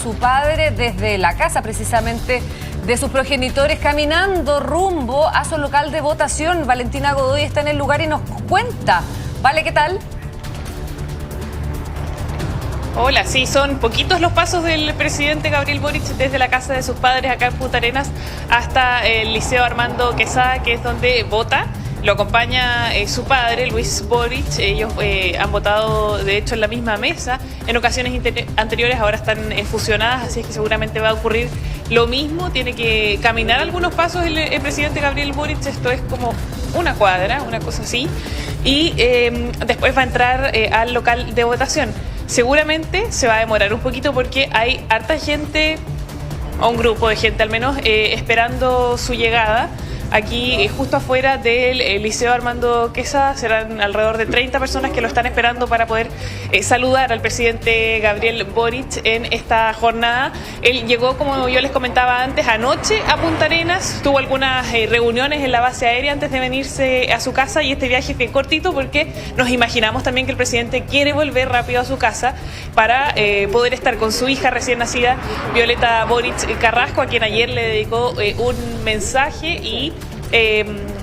su padre desde la casa precisamente de sus progenitores, caminando rumbo a su local de votación. Valentina Godoy está en el lugar y nos cuenta. Vale, ¿qué tal? Hola, sí, son poquitos los pasos del presidente Gabriel Boric desde la casa de sus padres acá en Punta Arenas hasta el Liceo Armando Quesada, que es donde vota. Lo acompaña su padre, Luis Boric. Ellos han votado, de hecho, en la misma mesa en ocasiones anteriores, ahora están fusionadas, así es que seguramente va a ocurrir lo mismo. Tiene que caminar algunos pasos el presidente Gabriel Boric, esto es como una cuadra, una cosa así, y después va a entrar al local de votación. Seguramente se va a demorar un poquito porque hay harta gente, o un grupo de gente al menos, esperando su llegada. Aquí, justo afuera del Liceo Armando Quesada, serán alrededor de 30 personas que lo están esperando para poder saludar al presidente Gabriel Boric en esta jornada. Él llegó, como yo les comentaba antes, anoche a Punta Arenas, tuvo algunas reuniones en la base aérea antes de venirse a su casa, y este viaje fue cortito porque nos imaginamos también que el presidente quiere volver rápido a su casa para poder estar con su hija recién nacida, Violeta Boric Carrasco, a quien ayer le dedicó un mensaje. Y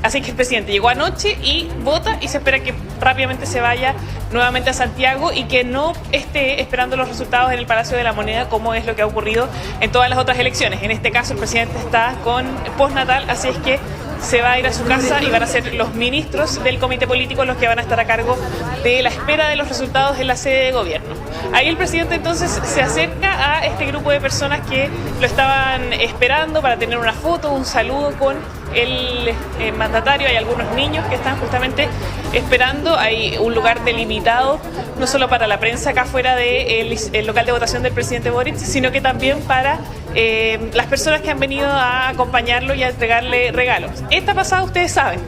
así que el presidente llegó anoche y vota, y se espera que rápidamente se vaya nuevamente a Santiago y que no esté esperando los resultados en el Palacio de la Moneda, como es lo que ha ocurrido en todas las otras elecciones. En este caso el presidente está con postnatal, así es que se va a ir a su casa y van a ser los ministros del comité político los que van a estar a cargo de la espera de los resultados en la sede de gobierno. Ahí el presidente entonces se acerca a este grupo de personas que lo estaban esperando para tener una foto, un saludo con el mandatario. Hay algunos niños que están justamente esperando. Hay un lugar delimitado no solo para la prensa acá afuera del local de votación del presidente Boric, sino que también para las personas que han venido a acompañarlo y a entregarle regalos. Esta pasada, ustedes saben,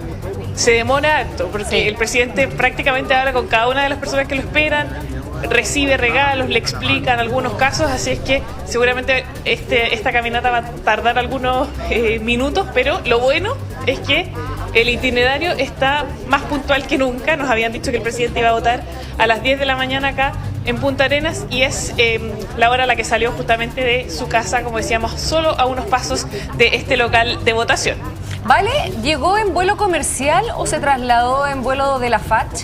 se demora harto porque el presidente prácticamente habla con cada una de las personas que lo esperan, recibe regalos, le explican algunos casos, así es que seguramente esta caminata va a tardar algunos minutos, pero lo bueno es que el itinerario está más puntual que nunca. Nos habían dicho que el presidente iba a votar a las 10 de la mañana acá en Punta Arenas, y es la hora a la que salió justamente de su casa, como decíamos, solo a unos pasos de este local de votación. ¿Vale? ¿Llegó en vuelo comercial o se trasladó en vuelo de la FACH?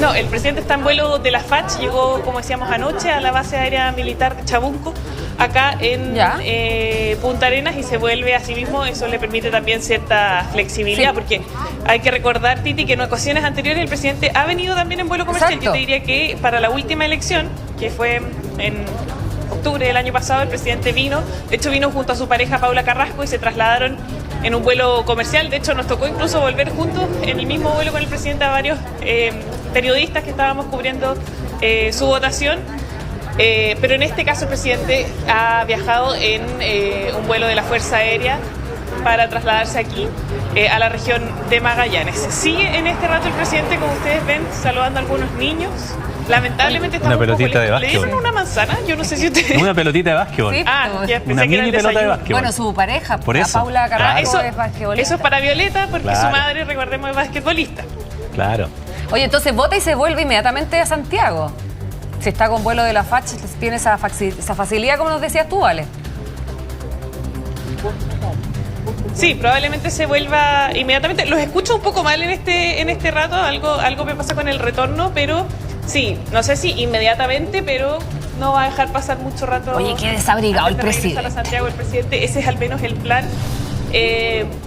No, el presidente está en vuelo de la FACH, llegó, como decíamos, anoche a la base aérea militar de Chabunco, acá en Punta Arenas, y se vuelve a sí mismo. Eso le permite también cierta flexibilidad, porque hay que recordar, Titi, que en ocasiones anteriores el presidente ha venido también en vuelo comercial. Exacto. Yo te diría que para la última elección, que fue en octubre del año pasado, el presidente vino, de hecho vino junto a su pareja Paula Carrasco, y se trasladaron en un vuelo comercial. De hecho, nos tocó incluso volver juntos en el mismo vuelo con el presidente a varios periodistas que estábamos cubriendo su votación. Pero en este caso el presidente ha viajado en un vuelo de la Fuerza Aérea para trasladarse aquí a la región de Magallanes. Sigue en este rato el presidente, como ustedes ven, saludando a algunos niños. Lamentablemente estamos una pelotita de básquetbol. ¿Le dieron una manzana? Yo no sé si ustedes... Una pelotita de básquetbol. Sí, ya pensé una que era mini pelota de básquetbol. Bueno, su pareja, por eso. Paula Carrasco, eso, es basquetbolista. Eso es para Violeta, porque su madre, recordemos, es basquetbolista. Claro. Oye, entonces vota y se vuelve inmediatamente a Santiago. Si está con vuelo de la FACH, tiene esa facilidad, como nos decías tú, ¿vale? Sí, probablemente se vuelva inmediatamente. Los escucho un poco mal en este rato, algo me pasa con el retorno, pero sí, no sé si inmediatamente, pero no va a dejar pasar mucho rato. Oye, qué desabrigado el presidente. A Santiago el presidente, ese es al menos el plan,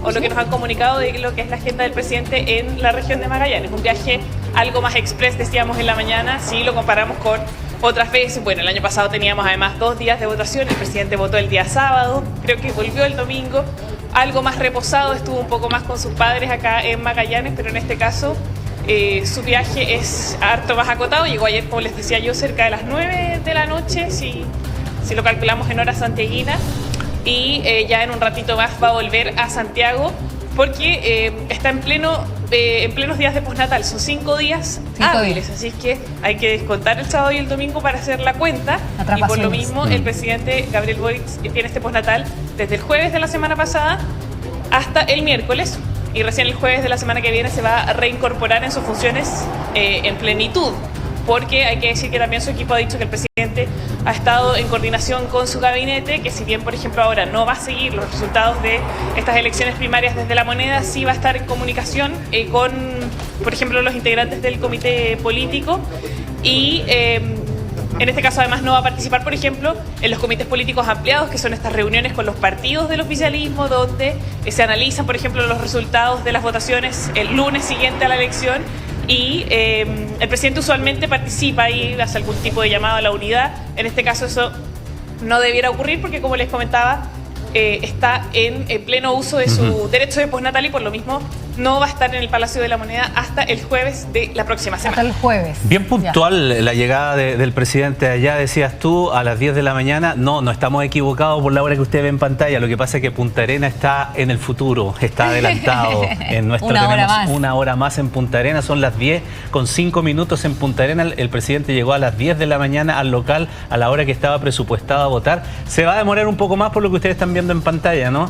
o lo que nos han comunicado de lo que es la agenda del presidente en la región de Magallanes. Un viaje algo más express, decíamos en la mañana, si lo comparamos con otras veces. Bueno, el año pasado teníamos además 2 días de votación, el presidente votó el día sábado, creo que volvió el domingo, algo más reposado, estuvo un poco más con sus padres acá en Magallanes, pero en este caso su viaje es harto más acotado. Llegó ayer, como les decía yo, cerca de las 9 de la noche, si lo calculamos en horas santiaguinas, y ya en un ratito más va a volver a Santiago, porque está en plenos días de postnatal. Son 5 días hábiles, así que hay que descontar el sábado y el domingo para hacer la cuenta. Y por lo mismo el presidente Gabriel Boric tiene este postnatal desde el jueves de la semana pasada hasta el miércoles, y recién el jueves de la semana que viene se va a reincorporar en sus funciones en plenitud. porque hay que decir que también su equipo ha dicho que el presidente ha estado en coordinación con su gabinete, que si bien, por ejemplo, ahora no va a seguir los resultados de estas elecciones primarias desde La Moneda, sí va a estar en comunicación con, por ejemplo, los integrantes del comité político y en este caso además no va a participar, por ejemplo, en los comités políticos ampliados, que son estas reuniones con los partidos del oficialismo, donde se analizan, por ejemplo, los resultados de las votaciones el lunes siguiente a la elección. Y el presidente usualmente participa y hace algún tipo de llamado a la unidad. En este caso eso no debiera ocurrir porque, como les comentaba, está en pleno uso de su derecho de postnatal y por lo mismo no va a estar en el Palacio de la Moneda hasta el jueves de la próxima semana. Hasta el jueves. Bien puntual la llegada del presidente allá, decías tú, a las 10 de la mañana. No estamos equivocados por la hora que usted ve en pantalla. Lo que pasa es que Punta Arenas está en el futuro, está adelantado. En nuestro tenemos una hora más en Punta Arenas, son las 10 con 5 minutos en Punta Arenas. El presidente llegó a las 10 de la mañana al local a la hora que estaba presupuestado a votar. Se va a demorar un poco más por lo que ustedes están viendo en pantalla, ¿no?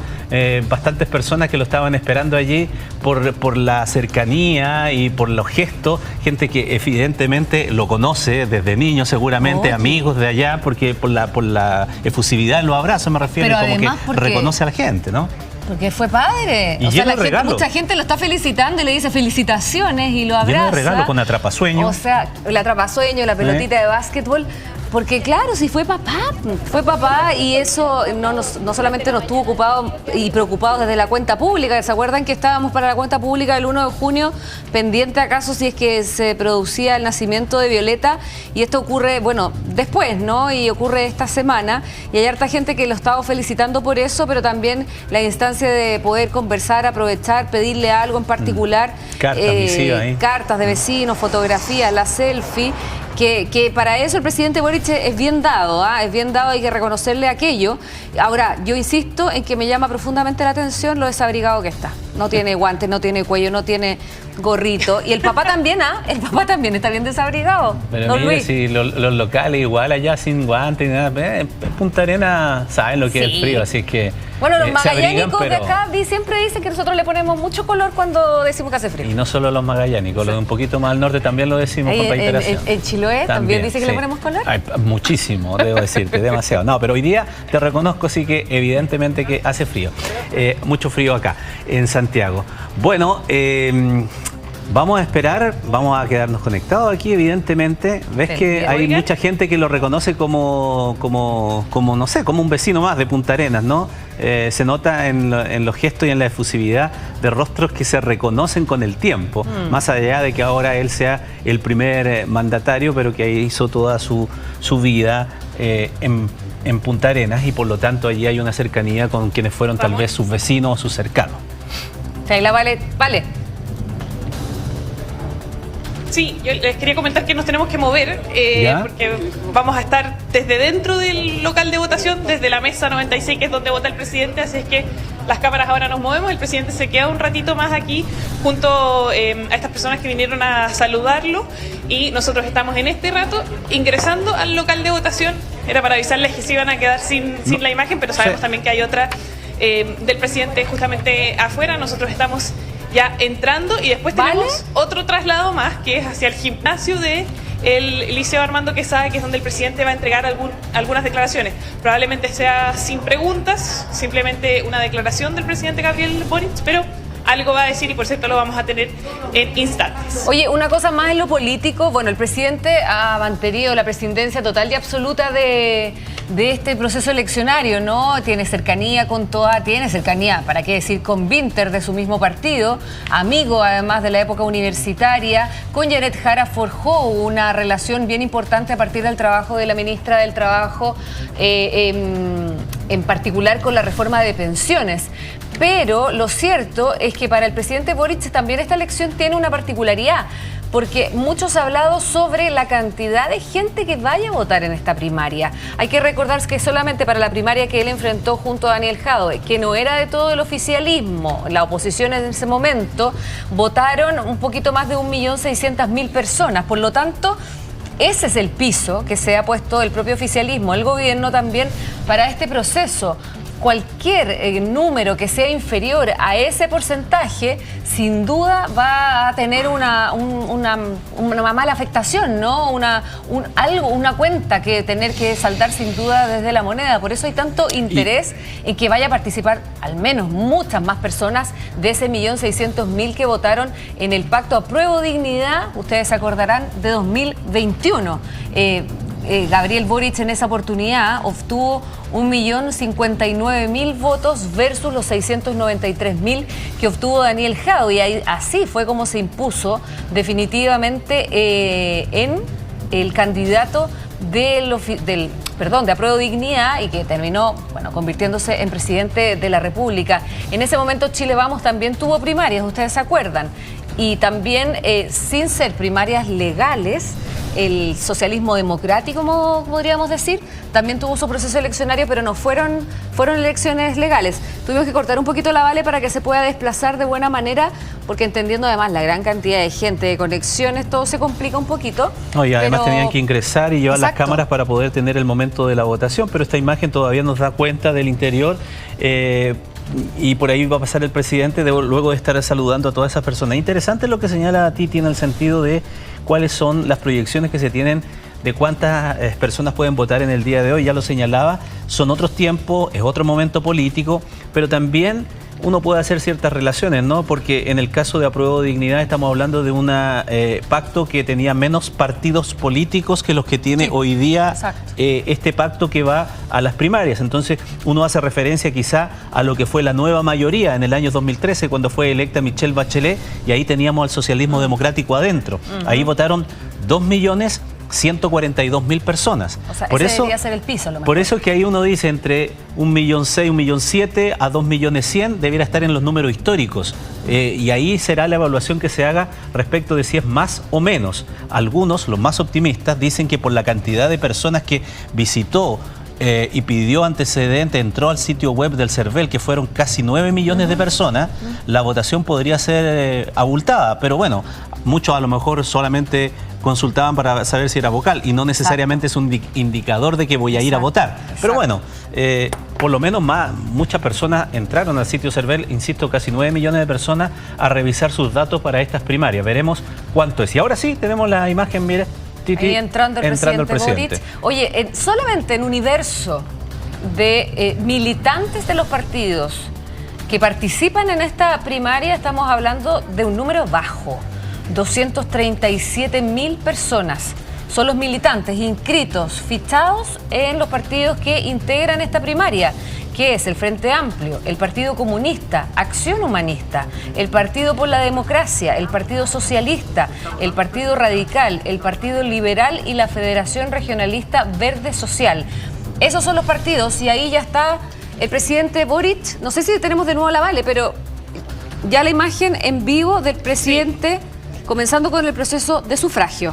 Bastantes personas que lo estaban esperando allí por la cercanía y por los gestos, gente que evidentemente lo conoce desde niño, seguramente amigos de allá, porque por la efusividad en los abrazos me refiero, pero como además que reconoce a la gente, ¿no? Porque fue padre. Y o sea, mucha gente lo está felicitando y le dice felicitaciones y lo abraza. Lleno de regalo con atrapasueño. O sea, el atrapasueño, la pelotita de básquetbol. Porque claro, si fue papá y eso no solamente nos tuvo ocupados y preocupados desde la cuenta pública. ¿Se acuerdan que estábamos para la cuenta pública el 1 de junio pendiente acaso si es que se producía el nacimiento de Violeta? Y esto ocurre, bueno, después, ¿no? Y ocurre esta semana y hay harta gente que lo estaba felicitando por eso, pero también la instancia de poder conversar, aprovechar, pedirle algo en particular. Cartas visivas, cartas de vecinos, fotografías, la selfie. Que para eso el presidente Boric es bien dado, es bien dado, hay que reconocerle aquello. Ahora, yo insisto en que me llama profundamente la atención lo desabrigado que está. No tiene guantes, no tiene cuello, no tiene gorrito. Y el papá también, el papá también está bien desabrigado. Pero mire, Luis, si los locales igual allá sin guantes, nada, Punta Arenas saben lo que es el frío, así es que... Bueno, los magallánicos de acá siempre dicen que nosotros le ponemos mucho color cuando decimos que hace frío. Y no solo los magallánicos, los de un poquito más al norte también lo decimos con reiteración. ¿En Chiloé también dice que le ponemos color? Hay muchísimo, debo decirte, demasiado. No, pero hoy día te reconozco sí que evidentemente que hace frío. Mucho frío acá, en Santiago. Bueno, vamos a esperar, vamos a quedarnos conectados aquí, evidentemente. Ves que hay mucha gente que lo reconoce como no sé, como un vecino más de Punta Arenas, ¿no? Se nota en los gestos y en la efusividad de rostros que se reconocen con el tiempo, más allá de que ahora él sea el primer mandatario, pero que hizo toda su vida en Punta Arenas y por lo tanto allí hay una cercanía con quienes fueron tal vez sus vecinos o sus cercanos. Sheila, vale. Sí, yo les quería comentar que nos tenemos que mover porque vamos a estar desde dentro del local de votación, desde la mesa 96, que es donde vota el presidente, así es que las cámaras ahora nos movemos, el presidente se queda un ratito más aquí junto a estas personas que vinieron a saludarlo y nosotros estamos en este rato ingresando al local de votación. Era para avisarles que se iban a quedar sin la imagen, pero sabemos también que hay otra del presidente justamente afuera. Nosotros estamos ya entrando y después tenemos otro traslado más que es hacia el gimnasio del Liceo Armando Quesada, que es donde el presidente va a entregar algunas declaraciones. Probablemente sea sin preguntas, simplemente una declaración del presidente Gabriel Boric, pero algo va a decir y por cierto lo vamos a tener en instantes. Oye, una cosa más en lo político. Bueno, el presidente ha mantenido la presidencia total y absoluta de este proceso eleccionario, ¿no? Tiene cercanía con tiene cercanía, para qué decir, con Vinter de su mismo partido, amigo además de la época universitaria. Con Yaret Jara forjó una relación bien importante a partir del trabajo de la ministra del Trabajo, en particular con la reforma de pensiones. Pero lo cierto es que para el presidente Boric también esta elección tiene una particularidad, porque muchos han hablado sobre la cantidad de gente que vaya a votar en esta primaria. Hay que recordar que solamente para la primaria que él enfrentó junto a Daniel Jadwe, que no era de todo el oficialismo, la oposición en ese momento, votaron un poquito más de 1.600.000 personas. Por lo tanto, ese es el piso que se ha puesto el propio oficialismo, el gobierno también, para este proceso. cualquier número que sea inferior a ese porcentaje, sin duda va a tener una mala afectación, ¿no? Una cuenta que tener que saldar sin duda desde la moneda. Por eso hay tanto interés en que vaya a participar al menos muchas más personas de ese 1.600.000 que votaron en el Pacto Apruebo Dignidad, ustedes se acordarán, de 2021. Gabriel Boric en esa oportunidad obtuvo 1.059.000 votos versus los 693.000 que obtuvo Daniel Jadwe, y así fue como se impuso definitivamente en el candidato de Apruebo Dignidad, y que terminó, bueno, convirtiéndose en presidente de la República. En ese momento Chile Vamos también tuvo primarias, ustedes se acuerdan, y también sin ser primarias legales, el socialismo democrático, como podríamos decir, también tuvo su proceso eleccionario, pero no fueron elecciones legales. Tuvimos que cortar un poquito la Vale para que se pueda desplazar de buena manera, porque entendiendo además la gran cantidad de gente, de conexiones, todo se complica un poquito. No, y además tenían que ingresar y llevar las cámaras para poder tener el momento de la votación, pero esta imagen todavía nos da cuenta del interior. Y por ahí va a pasar el presidente luego de estar saludando a todas esas personas. Interesante lo que señala Titi en el sentido de cuáles son las proyecciones que se tienen de cuántas personas pueden votar en el día de hoy. Ya lo señalaba, son otros tiempos, es otro momento político, pero también uno puede hacer ciertas relaciones, ¿no? Porque en el caso de Apruebo Dignidad estamos hablando de un pacto que tenía menos partidos políticos que los que tiene hoy día este pacto que va a las primarias. Entonces uno hace referencia quizá a lo que fue la nueva mayoría en el año 2013 cuando fue electa Michelle Bachelet, y ahí teníamos al socialismo democrático adentro. Ahí votaron 2.142.000 personas. O sea, por ese eso debería ser el piso, lo mejor. Por eso es que ahí uno dice entre 1.600.000, 1.700.000 a 2.100.000 debiera estar en los números históricos. Y ahí será la evaluación que se haga respecto de si es más o menos. Algunos, los más optimistas, dicen que por la cantidad de personas que visitó y pidió antecedente, entró al sitio web del CERVEL, que fueron casi 9 millones de personas, la votación podría ser abultada. Pero bueno, muchos a lo mejor solamente consultaban para saber si era vocal y no necesariamente es un indicador de que voy a ir a votar. Pero bueno, por lo menos muchas personas entraron al sitio CERVEL, insisto, casi 9 millones de personas a revisar sus datos para estas primarias. Veremos cuánto es. Y ahora sí, tenemos la imagen, mire, Titi, ahí entrando el presidente Boric. Oye, solamente en universo de militantes de los partidos que participan en esta primaria estamos hablando de un número bajo. 237.000 personas son los militantes inscritos, fichados en los partidos que integran esta primaria, que es el Frente Amplio, el Partido Comunista, Acción Humanista, el Partido por la Democracia, el Partido Socialista, el Partido Radical, el Partido Liberal y la Federación Regionalista Verde Social. Esos son los partidos, y ahí ya está el presidente Boric. No sé si tenemos de nuevo la Vale, pero ya la imagen en vivo del presidente, comenzando con el proceso de sufragio.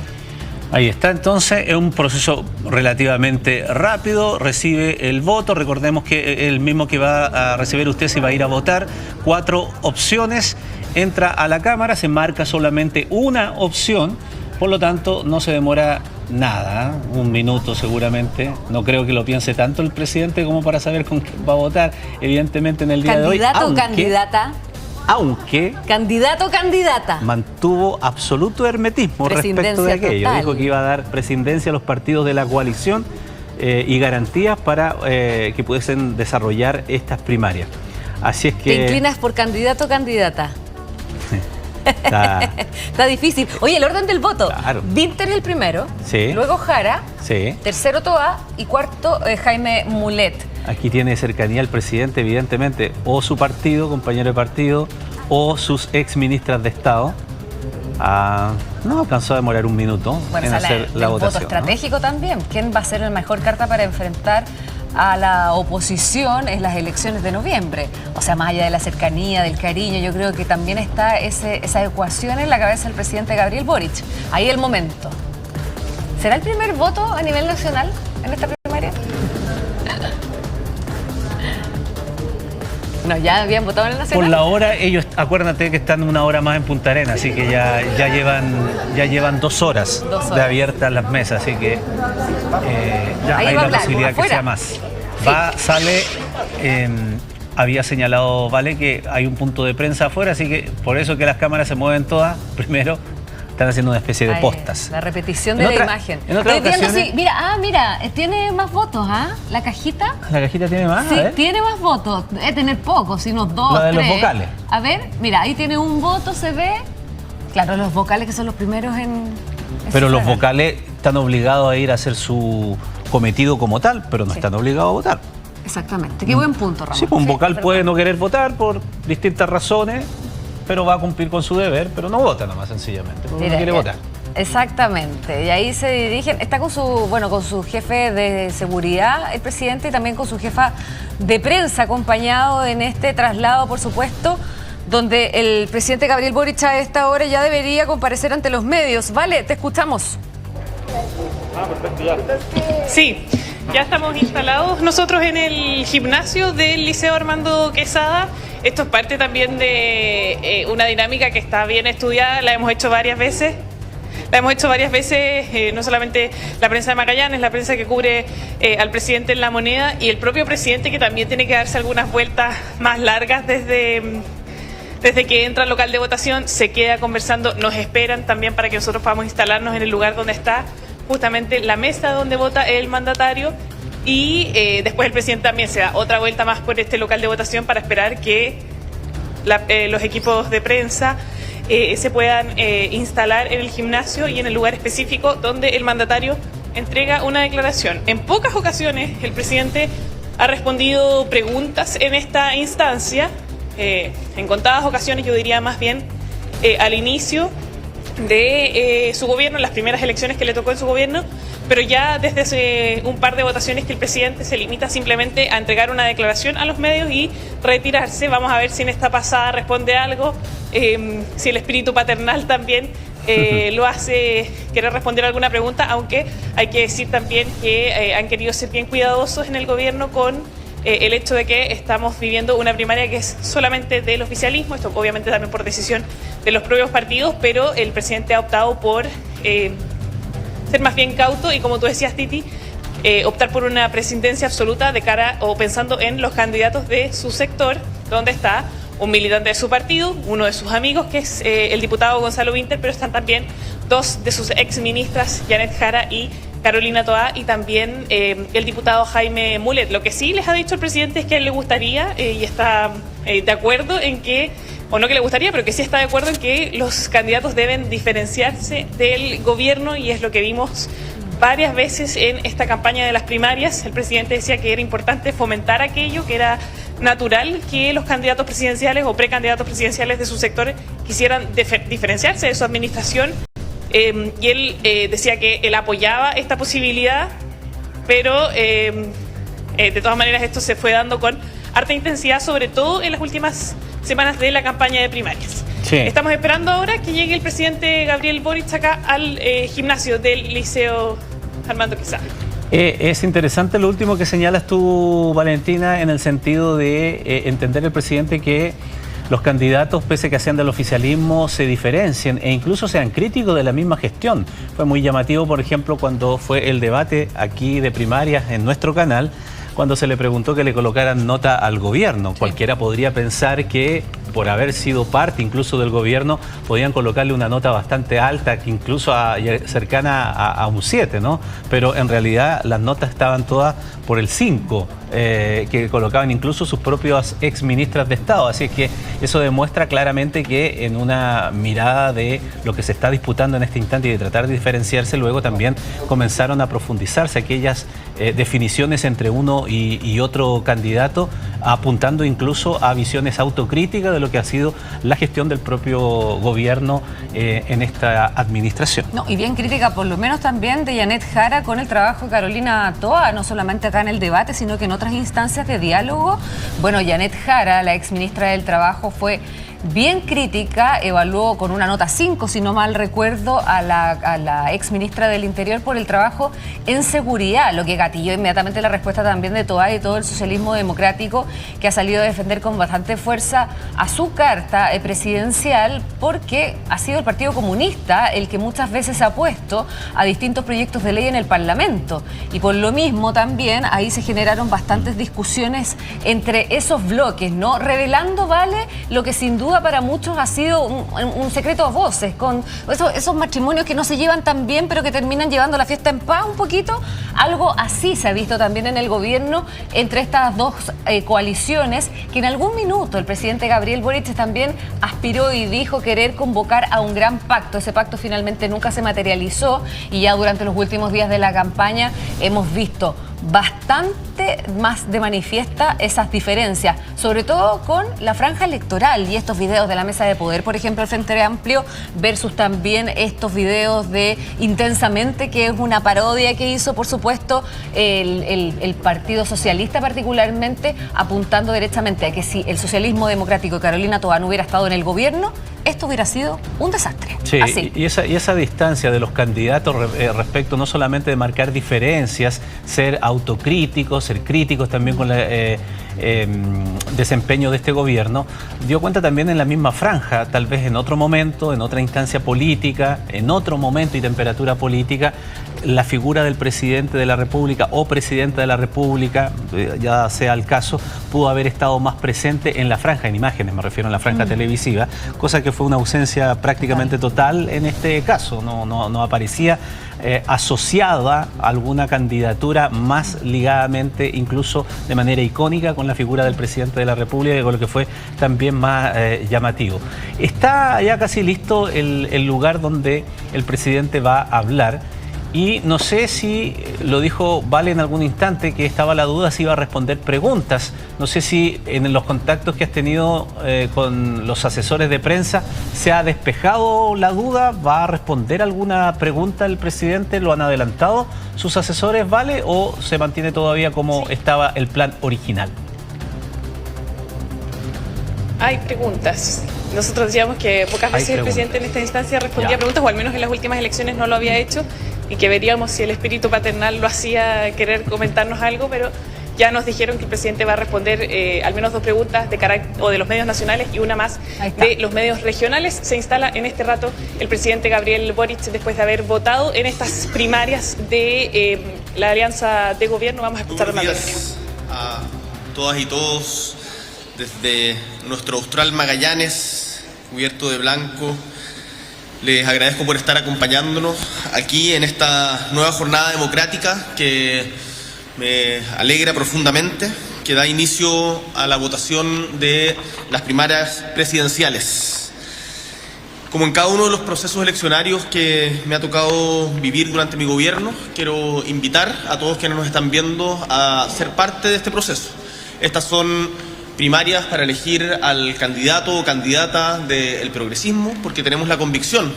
Ahí está, entonces, es un proceso relativamente rápido, recibe el voto, recordemos que el mismo que va a recibir usted si va a ir a votar, 4 opciones, entra a la Cámara, se marca solamente una opción, por lo tanto no se demora nada, 1 minuto seguramente, no creo que lo piense tanto el presidente como para saber con quién va a votar, evidentemente en el día de hoy. ¿Candidato o candidata? Aunque candidato o candidata mantuvo absoluto hermetismo respecto de aquello. Total. Dijo que iba a dar presidencia a los partidos de la coalición y garantías para que pudiesen desarrollar estas primarias. Así es que... ¿Te inclinas por candidato o candidata? Está difícil. Oye, el orden del voto. Claro. Vinter el primero, luego Jara, tercero Toá y cuarto Jaime Mulet. Aquí tiene cercanía el presidente, evidentemente, o su partido, compañero de partido, o sus exministras de Estado. No alcanzó a demorar 1 minuto en hacer la votación. Voto estratégico, ¿no? También. ¿Quién va a ser la mejor carta para enfrentar a la oposición en las elecciones de noviembre? O sea, más allá de la cercanía, del cariño, yo creo que también está esa ecuación en la cabeza del presidente Gabriel Boric. Ahí el momento. ¿Será el primer voto a nivel nacional en esta primaria? No, ya habían votado en el nacional. Por la hora, ellos, acuérdate que están 1 hora más en Punta Arenas, así que ya llevan 2 horas de abiertas las mesas, así que ya hay la posibilidad que sea más. sale... había señalado, Vale, que hay un punto de prensa afuera, así que por eso que las cámaras se mueven todas, primero están haciendo una especie de postas. La repetición de la imagen. En otras ocasiones... Sí, mira, tiene más votos, ¿ah? La cajita. ¿La cajita tiene más? Sí, tiene más votos. Debe tener pocos, sino 2, La de 3. los vocales. A ver, mira, ahí tiene un voto, se ve. Claro, los vocales que son los primeros en... Pero los vocales están obligados a ir a hacer su cometido como tal, pero no están obligados a votar. Exactamente, qué buen punto, Ramón. Sí, pues un vocal puede no querer votar por distintas razones, pero va a cumplir con su deber, pero no vota nomás sencillamente, porque no quiere votar. Exactamente, y ahí se dirigen, está con su jefe de seguridad, el presidente, y también con su jefa de prensa, acompañado en este traslado, por supuesto, donde el presidente Gabriel Boric a esta hora ya debería comparecer ante los medios. Vale, te escuchamos. Perfecto, ya. Sí. Ya estamos instalados nosotros en el gimnasio del Liceo Armando Quesada. Esto es parte también de una dinámica que está bien estudiada, la hemos hecho varias veces. No solamente la prensa de Magallanes, la prensa que cubre al presidente en La Moneda y el propio presidente, que también tiene que darse algunas vueltas más largas desde que entra al local de votación, se queda conversando, nos esperan también para que nosotros podamos instalarnos en el lugar donde está justamente la mesa donde vota el mandatario, y después el presidente también se da otra vuelta más por este local de votación para esperar que los equipos de prensa se puedan instalar en el gimnasio y en el lugar específico donde el mandatario entrega una declaración. En pocas ocasiones el presidente ha respondido preguntas en esta instancia, en contadas ocasiones, yo diría más bien al inicio de su gobierno, en las primeras elecciones que le tocó en su gobierno, pero ya desde hace un par de votaciones que el presidente se limita simplemente a entregar una declaración a los medios y retirarse. Vamos a ver si en esta pasada responde algo, si el espíritu paternal también lo hace querer responder alguna pregunta, aunque hay que decir también que han querido ser bien cuidadosos en el gobierno con el hecho de que estamos viviendo una primaria que es solamente del oficialismo, esto obviamente también por decisión de los propios partidos, pero el presidente ha optado por ser más bien cauto y, como tú decías, Titi, optar por una presidencia absoluta de cara o pensando en los candidatos de su sector, donde está un militante de su partido, uno de sus amigos, que es el diputado Gonzalo Winter, pero están también dos de sus exministras, Janet Jara y Carolina Toá, y también el diputado Jaime Mulet. Lo que sí les ha dicho el presidente es que a él le gustaría y está de acuerdo en que, o no que le gustaría, pero que sí está de acuerdo en que los candidatos deben diferenciarse del gobierno, y es lo que vimos varias veces en esta campaña de las primarias. El presidente decía que era importante fomentar aquello, que era natural que los candidatos presidenciales o precandidatos presidenciales de su sector quisieran diferenciarse de su administración. Y él decía que él apoyaba esta posibilidad, pero de todas maneras esto se fue dando con harta intensidad, sobre todo en las últimas semanas de la campaña de primarias. Sí. Estamos esperando ahora que llegue el presidente Gabriel Boric acá al gimnasio del Liceo Armando Quesada. Es interesante lo último que señalas tú, Valentina, en el sentido de entender el presidente que los candidatos, pese a que sean del oficialismo, se diferencien e incluso sean críticos de la misma gestión. Fue muy llamativo, por ejemplo, cuando fue el debate aquí de primarias en nuestro canal, cuando se le preguntó que le colocaran nota al gobierno. Sí. Cualquiera podría pensar que por haber sido parte incluso del gobierno, podían colocarle una nota bastante alta, que incluso cercana a un 7, ¿no? Pero en realidad las notas estaban todas por el 5, que colocaban incluso sus propias exministras de Estado. Así es que eso demuestra claramente que en una mirada de lo que se está disputando en este instante y de tratar de diferenciarse, luego también comenzaron a profundizarse aquellas definiciones entre uno y otro candidato, apuntando incluso a visiones autocríticas de lo que ha sido la gestión del propio gobierno en esta administración. No, y bien crítica por lo menos también de Janet Jara con el trabajo de Carolina Toá, no solamente acá en el debate, sino que en otras instancias de diálogo. Bueno, Janet Jara, la exministra del Trabajo, fue bien crítica, evaluó con una nota 5, si no mal recuerdo, a la ex ministra del Interior por el trabajo en seguridad, lo que gatilló inmediatamente la respuesta también de Toá y todo el socialismo democrático, que ha salido a defender con bastante fuerza a su carta presidencial, porque ha sido el Partido Comunista el que muchas veces ha puesto a distintos proyectos de ley en el Parlamento. Y por lo mismo también ahí se generaron bastantes discusiones entre esos bloques, ¿no? Revelando, ¿vale?, lo que sin duda para muchos ha sido un secreto a voces, con esos matrimonios que no se llevan tan bien, pero que terminan llevando la fiesta en paz un poquito. Algo así se ha visto también en el gobierno entre estas dos coaliciones, que en algún minuto el presidente Gabriel Boric también aspiró y dijo querer convocar a un gran pacto. Ese pacto finalmente nunca se materializó y ya durante los últimos días de la campaña hemos visto bastante más de manifiesta esas diferencias, sobre todo con la franja electoral y estos videos de la mesa de poder, por ejemplo, el Frente Amplio, versus también estos videos de Intensamente, que es una parodia que hizo, por supuesto, el Partido Socialista, particularmente apuntando directamente a que si el socialismo democrático de Carolina Toá no hubiera estado en el gobierno, esto hubiera sido un desastre. Sí, así. Y esa distancia de los candidatos respecto no solamente de marcar diferencias, ser autocríticos, ser críticos también con el desempeño de este gobierno, dio cuenta también en la misma franja, tal vez en otro momento, en otra instancia política, en otro momento y temperatura política, la figura del presidente de la República o presidenta de la República, ya sea el caso, pudo haber estado más presente en la franja, en imágenes me refiero, en la franja televisiva, cosa que fue una ausencia prácticamente total en este caso. No aparecía asociada a alguna candidatura más ligadamente, incluso de manera icónica, con la figura del presidente de la República, con lo que fue también más llamativo. Está ya casi listo el lugar donde el presidente va a hablar. Y no sé si lo dijo Vale en algún instante, que estaba la duda si iba a responder preguntas. No sé si en los contactos que has tenido con los asesores de prensa se ha despejado la duda. ¿Va a responder alguna pregunta el presidente? ¿Lo han adelantado sus asesores, Vale? ¿O se mantiene todavía como estaba el plan original? Hay preguntas. Nosotros decíamos que pocas veces el presidente en esta instancia respondía preguntas, o al menos en las últimas elecciones no lo había hecho, y que veríamos si el espíritu paternal lo hacía querer comentarnos algo, pero ya nos dijeron que el presidente va a responder al menos 2 preguntas de los medios nacionales y una más de los medios regionales. Se instala en este rato el presidente Gabriel Boric después de haber votado en estas primarias de la alianza de gobierno. Vamos a escuchar Buenos días a todas y todos desde nuestro Austral Magallanes, cubierto de blanco. Les agradezco por estar acompañándonos aquí en esta nueva jornada democrática que me alegra profundamente, que da inicio a la votación de las primarias presidenciales. Como en cada uno de los procesos eleccionarios que me ha tocado vivir durante mi gobierno, quiero invitar a todos quienes nos están viendo a ser parte de este proceso. Estas son primarias para elegir al candidato o candidata del progresismo, porque tenemos la convicción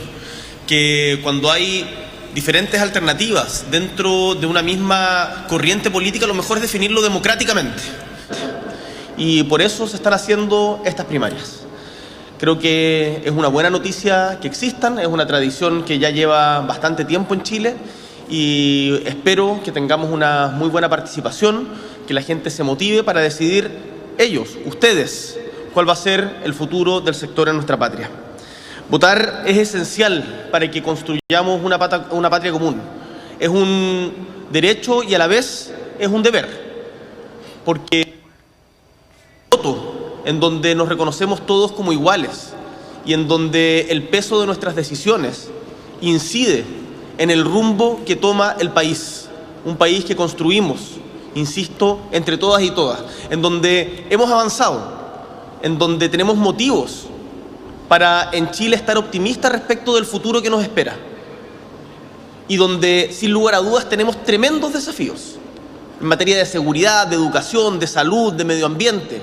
que cuando hay diferentes alternativas dentro de una misma corriente política, lo mejor es definirlo democráticamente. Y por eso se están haciendo estas primarias. Creo que es una buena noticia que existan, es una tradición que ya lleva bastante tiempo en Chile y espero que tengamos una muy buena participación, que la gente se motive para decidir ellos, ustedes, cuál va a ser el futuro del sector en nuestra patria. Votar es esencial para que construyamos una patria común. Es un derecho y a la vez es un deber, porque voto en donde nos reconocemos todos como iguales y en donde el peso de nuestras decisiones incide en el rumbo que toma el país, un país que construimos, insisto, entre todas y todas, en donde hemos avanzado, en donde tenemos motivos para en Chile estar optimistas respecto del futuro que nos espera y donde, sin lugar a dudas, tenemos tremendos desafíos en materia de seguridad, de educación, de salud, de medio ambiente.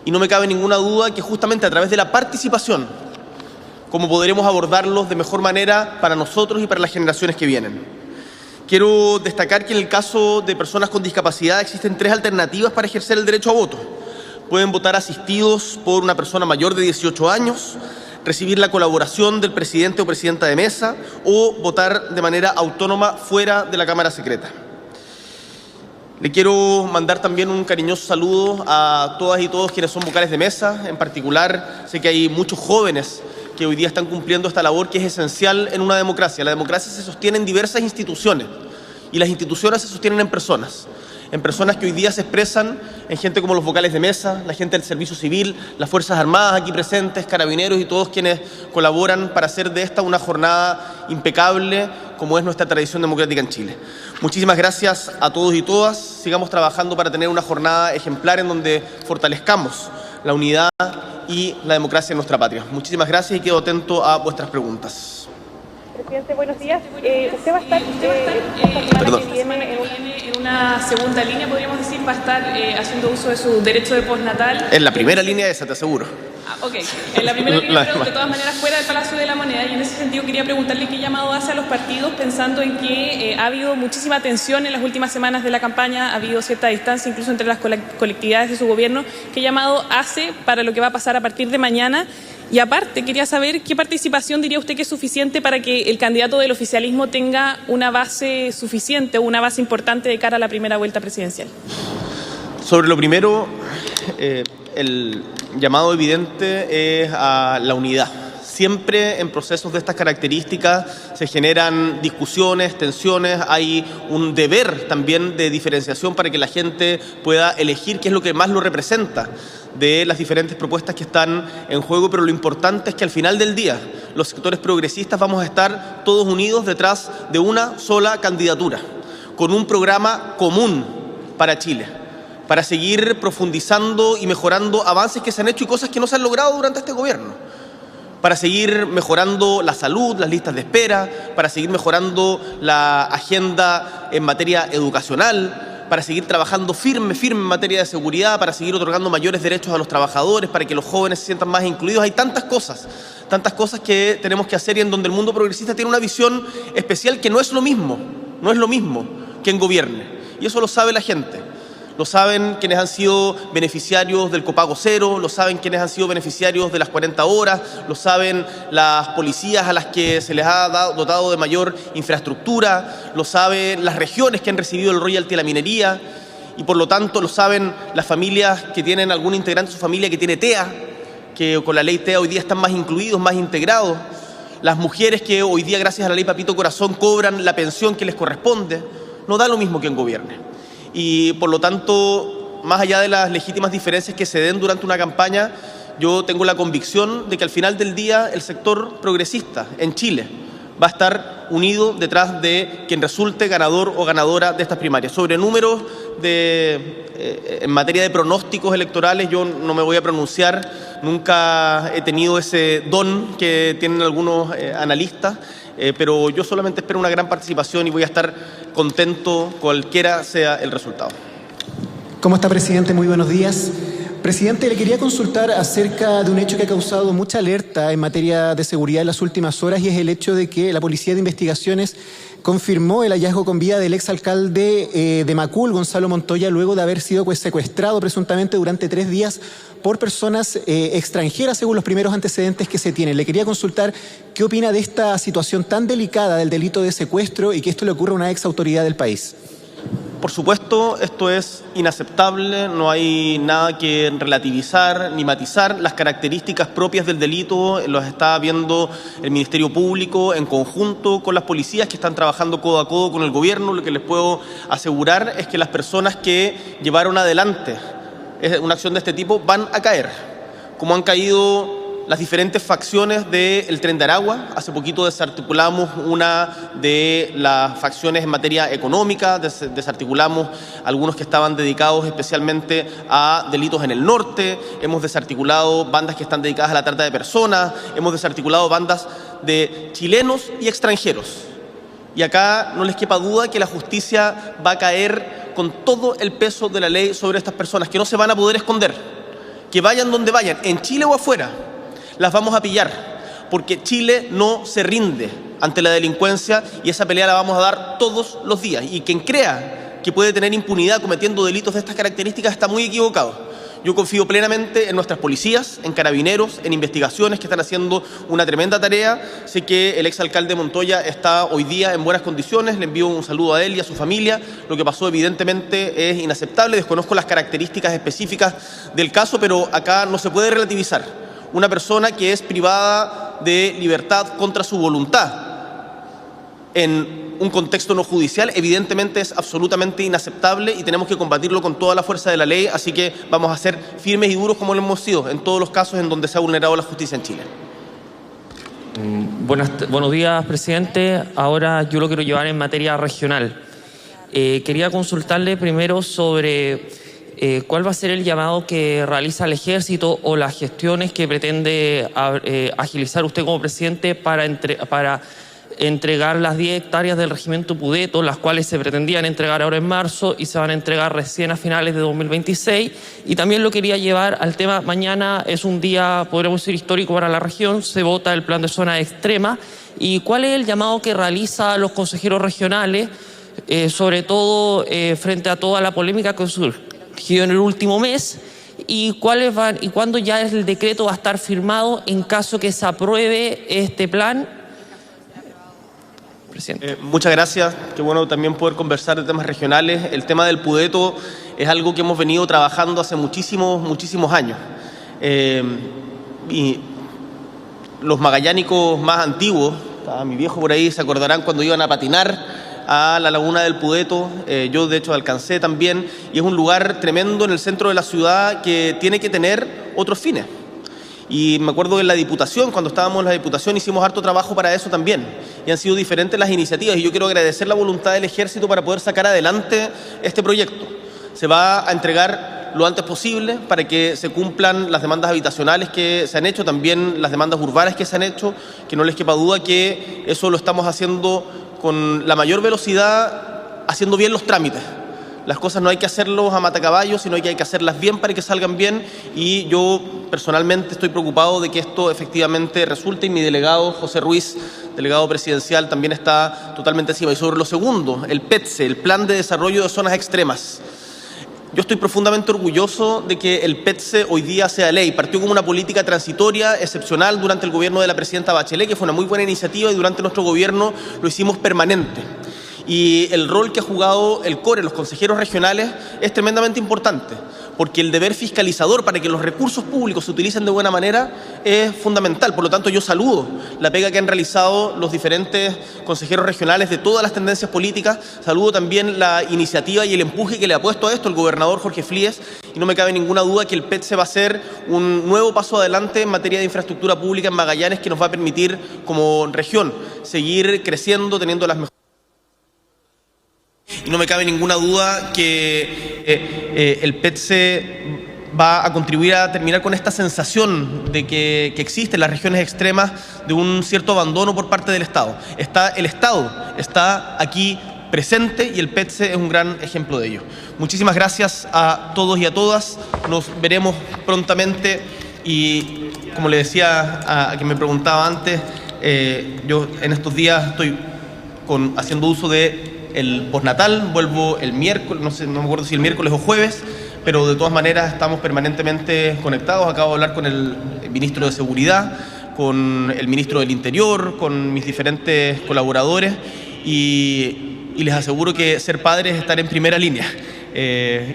Y no me cabe ninguna duda que justamente a través de la participación, cómo podremos abordarlos de mejor manera para nosotros y para las generaciones que vienen. Quiero destacar que en el caso de personas con discapacidad existen 3 alternativas para ejercer el derecho a voto. pueden votar asistidos por una persona mayor de 18 años, recibir la colaboración del presidente o presidenta de mesa o votar de manera autónoma fuera de la Cámara Secreta. Le quiero mandar también un cariñoso saludo a todas y todos quienes son vocales de mesa. En particular, sé que hay muchos jóvenes que hoy día están cumpliendo esta labor que es esencial en una democracia. La democracia se sostiene en diversas instituciones y las instituciones se sostienen en personas que hoy día se expresan en gente como los vocales de mesa, la gente del Servicio Civil, las Fuerzas Armadas aquí presentes, carabineros y todos quienes colaboran para hacer de esta una jornada impecable como es nuestra tradición democrática en Chile. Muchísimas gracias a todos y todas. Sigamos trabajando para tener una jornada ejemplar en donde fortalezcamos la unidad y la democracia en nuestra patria. Muchísimas gracias y quedo atento a vuestras preguntas. Presidente, buenos días. Usted va a estar esta semana que viene en una segunda línea, podríamos decir, va a estar haciendo uso de su derecho de postnatal. En la primera línea esa, te aseguro. Ok, en la primera línea, pero de todas maneras fuera del Palacio de la Moneda, y en ese sentido quería preguntarle qué llamado hace a los partidos, pensando en que ha habido muchísima tensión en las últimas semanas de la campaña, ha habido cierta distancia incluso entre las colectividades de su gobierno. ¿Qué llamado hace para lo que va a pasar a partir de mañana? Y aparte, quería saber qué participación diría usted que es suficiente para que el candidato del oficialismo tenga una base suficiente o una base importante de cara a la primera vuelta presidencial. Sobre lo primero, el llamado evidente es a la unidad. Siempre en procesos de estas características se generan discusiones, tensiones, hay un deber también de diferenciación para que la gente pueda elegir qué es lo que más lo representa de las diferentes propuestas que están en juego, pero lo importante es que al final del día los sectores progresistas vamos a estar todos unidos detrás de una sola candidatura, con un programa común para Chile, para seguir profundizando y mejorando avances que se han hecho y cosas que no se han logrado durante este gobierno, para seguir mejorando la salud, las listas de espera, para seguir mejorando la agenda en materia educacional, para seguir trabajando firme en materia de seguridad, para seguir otorgando mayores derechos a los trabajadores, para que los jóvenes se sientan más incluidos. Hay tantas cosas que tenemos que hacer y en donde el mundo progresista tiene una visión especial que no es lo mismo quien gobierne. Y eso lo sabe la gente. Lo saben quienes han sido beneficiarios del copago cero, lo saben quienes han sido beneficiarios de las 40 horas, lo saben las policías a las que se les ha dotado de mayor infraestructura, lo saben las regiones que han recibido el royalty de la minería y por lo tanto lo saben las familias que tienen algún integrante de su familia que tiene TEA, que con la ley TEA hoy día están más incluidos, más integrados, las mujeres que hoy día gracias a la ley Papito Corazón cobran la pensión que les corresponde. No da lo mismo quien gobierne. Y por lo tanto, más allá de las legítimas diferencias que se den durante una campaña, yo tengo la convicción de que al final del día el sector progresista en Chile va a estar unido detrás de quien resulte ganador o ganadora de estas primarias. Sobre números en materia de pronósticos electorales yo no me voy a pronunciar, nunca he tenido ese don que tienen algunos analistas, pero yo solamente espero una gran participación y voy a estar contento cualquiera sea el resultado. ¿Cómo está, presidente? Muy buenos días. Presidente, le quería consultar acerca de un hecho que ha causado mucha alerta en materia de seguridad en las últimas horas y es el hecho de que la Policía de Investigaciones confirmó el hallazgo con vida del exalcalde de Macul, Gonzalo Montoya, luego de haber sido secuestrado presuntamente durante 3 días por personas extranjeras, según los primeros antecedentes que se tienen. Le quería consultar qué opina de esta situación tan delicada del delito de secuestro y que esto le ocurra a una ex autoridad del país. Por supuesto, esto es inaceptable, no hay nada que relativizar ni matizar. Las características propias del delito las está viendo el Ministerio Público en conjunto con las policías que están trabajando codo a codo con el gobierno. Lo que les puedo asegurar es que las personas que llevaron adelante una acción de este tipo van a caer, como han caído las diferentes facciones del Tren de Aragua. Hace poquito desarticulamos una de las facciones en materia económica, desarticulamos algunos que estaban dedicados especialmente a delitos en el norte, hemos desarticulado bandas que están dedicadas a la trata de personas, hemos desarticulado bandas de chilenos y extranjeros. Y acá no les quepa duda que la justicia va a caer con todo el peso de la ley sobre estas personas, que no se van a poder esconder, que vayan donde vayan, en Chile o afuera. Las vamos a pillar, porque Chile no se rinde ante la delincuencia y esa pelea la vamos a dar todos los días. Y quien crea que puede tener impunidad cometiendo delitos de estas características está muy equivocado. Yo confío plenamente en nuestras policías, en carabineros, en investigaciones que están haciendo una tremenda tarea. Sé que el exalcalde Montoya está hoy día en buenas condiciones, le envío un saludo a él y a su familia. Lo que pasó evidentemente es inaceptable, desconozco las características específicas del caso, pero acá no se puede relativizar. Una persona que es privada de libertad contra su voluntad en un contexto no judicial, evidentemente es absolutamente inaceptable y tenemos que combatirlo con toda la fuerza de la ley, así que vamos a ser firmes y duros como lo hemos sido en todos los casos en donde se ha vulnerado la justicia en Chile. Buenos días, presidente. Ahora yo lo quiero llevar en materia regional. Quería consultarle primero sobre cuál va a ser el llamado que realiza el Ejército o las gestiones que pretende agilizar usted como presidente para entregar las 10 hectáreas del regimiento Pudeto, las cuales se pretendían entregar ahora en marzo y se van a entregar recién a finales de 2026. Y también lo quería llevar al tema, mañana es un día, podríamos decir, histórico para la región, se vota el plan de zona extrema. ¿Y cuál es el llamado que realiza a los consejeros regionales, sobre todo frente a toda la polémica que surgió en el último mes? ¿Y cuándo ya el decreto va a estar firmado en caso que se apruebe este plan? Muchas gracias, qué bueno también poder conversar de temas regionales. El tema del Pudeto es algo que hemos venido trabajando hace muchísimos años. Y los magallánicos más antiguos, estaba mi viejo por ahí, se acordarán cuando iban a patinar a la laguna del Pudeto. Yo de hecho alcancé también, y es un lugar tremendo en el centro de la ciudad que tiene que tener otros fines. Y me acuerdo que en la Diputación, cuando estábamos en la Diputación, hicimos harto trabajo para eso también. Y han sido diferentes las iniciativas y yo quiero agradecer la voluntad del Ejército para poder sacar adelante este proyecto. Se va a entregar lo antes posible para que se cumplan las demandas habitacionales que se han hecho, también las demandas urbanas que se han hecho, que no les quepa duda que eso lo estamos haciendo con la mayor velocidad, haciendo bien los trámites. Las cosas no hay que hacerlos a matacaballos, sino que hay que hacerlas bien para que salgan bien, y yo personalmente estoy preocupado de que esto efectivamente resulte, y mi delegado José Ruiz, delegado presidencial, también está totalmente encima. Y sobre lo segundo, el PETSE, el Plan de Desarrollo de Zonas Extremas. Yo estoy profundamente orgulloso de que el PETSE hoy día sea ley. Partió como una política transitoria, excepcional, durante el gobierno de la presidenta Bachelet, que fue una muy buena iniciativa, y durante nuestro gobierno lo hicimos permanente. Y el rol que ha jugado el CORE, los consejeros regionales, es tremendamente importante, porque el deber fiscalizador para que los recursos públicos se utilicen de buena manera es fundamental. Por lo tanto, yo saludo la pega que han realizado los diferentes consejeros regionales de todas las tendencias políticas. Saludo también la iniciativa y el empuje que le ha puesto a esto el gobernador Jorge Flies, y no me cabe ninguna duda que el PETSE va a ser un nuevo paso adelante en materia de infraestructura pública en Magallanes, que nos va a permitir como región seguir creciendo, teniendo las mejores. Y no me cabe ninguna duda que el PETSE va a contribuir a terminar con esta sensación de que existe en las regiones extremas de un cierto abandono por parte del Estado. El Estado está aquí presente y el PETSE es un gran ejemplo de ello. Muchísimas gracias a todos y a todas. Nos veremos prontamente y, como le decía a quien me preguntaba antes, yo en estos días estoy haciendo uso de el postnatal, vuelvo el miércoles, no me acuerdo si el miércoles o jueves, pero de todas maneras estamos permanentemente conectados. Acabo de hablar con el ministro de Seguridad, con el ministro del Interior, con mis diferentes colaboradores, y les aseguro que ser padre es estar en primera línea.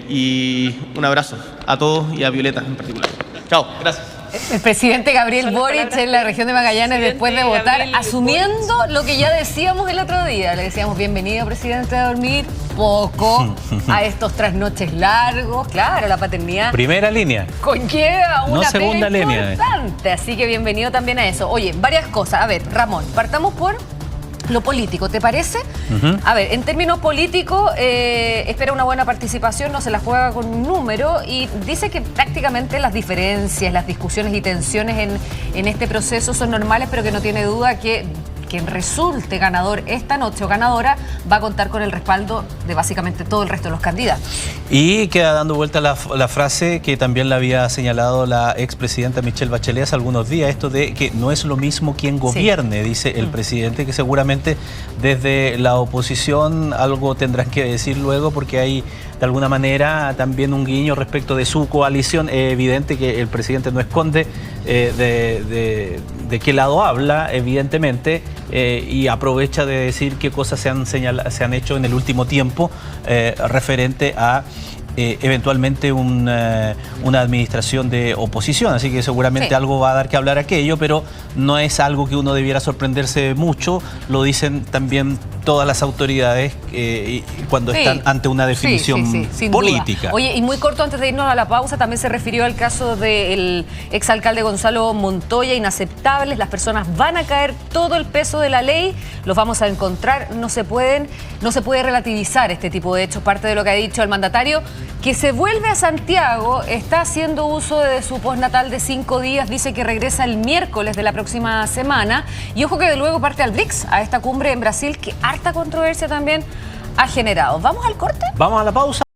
Y un abrazo a todos y a Violeta en particular. Chao, gracias. El presidente Gabriel Boric en la región de Magallanes, después de votar, asumiendo lo que ya decíamos el otro día. Le decíamos, bienvenido, presidente, a dormir poco, a estos trasnoches largos. Claro, la paternidad Primera línea. conlleva una No segunda pega línea. importante, así que bienvenido también a eso. Oye, varias cosas. A ver, Ramón, partamos por lo político, ¿te parece? A ver, en términos políticos, espera una buena participación, no se la juega con un número, y dice que prácticamente las diferencias, las discusiones y tensiones en este proceso son normales, pero que no tiene duda que quien resulte ganador esta noche o ganadora va a contar con el respaldo de básicamente todo el resto de los candidatos. Y queda dando vuelta la frase que también la había señalado la expresidenta Michelle Bachelet hace algunos días, esto de que no es lo mismo quien gobierne, dice el presidente, que seguramente desde la oposición algo tendrán que decir luego, porque hay de alguna manera también un guiño respecto de su coalición. Es evidente que el presidente no esconde de qué lado habla, evidentemente, y aprovecha de decir qué cosas se han hecho en el último tiempo referente a eventualmente una administración de oposición, así que seguramente algo va a dar que hablar aquello, pero no es algo que uno debiera sorprenderse mucho, lo dicen también todas las autoridades cuando están ante una definición política. Oye, y muy corto antes de irnos a la pausa, también se refirió al caso del exalcalde Gonzalo Montoya, inaceptables, las personas van a caer todo el peso de la ley, los vamos a encontrar, no se puede relativizar este tipo de hechos, parte de lo que ha dicho el mandatario, que se vuelve a Santiago, está haciendo uso de su postnatal de 5 días, dice que regresa el miércoles de la próxima semana, y ojo que de luego parte al BRICS, a esta cumbre en Brasil, que harta controversia también ha generado. ¿Vamos al corte? Vamos a la pausa.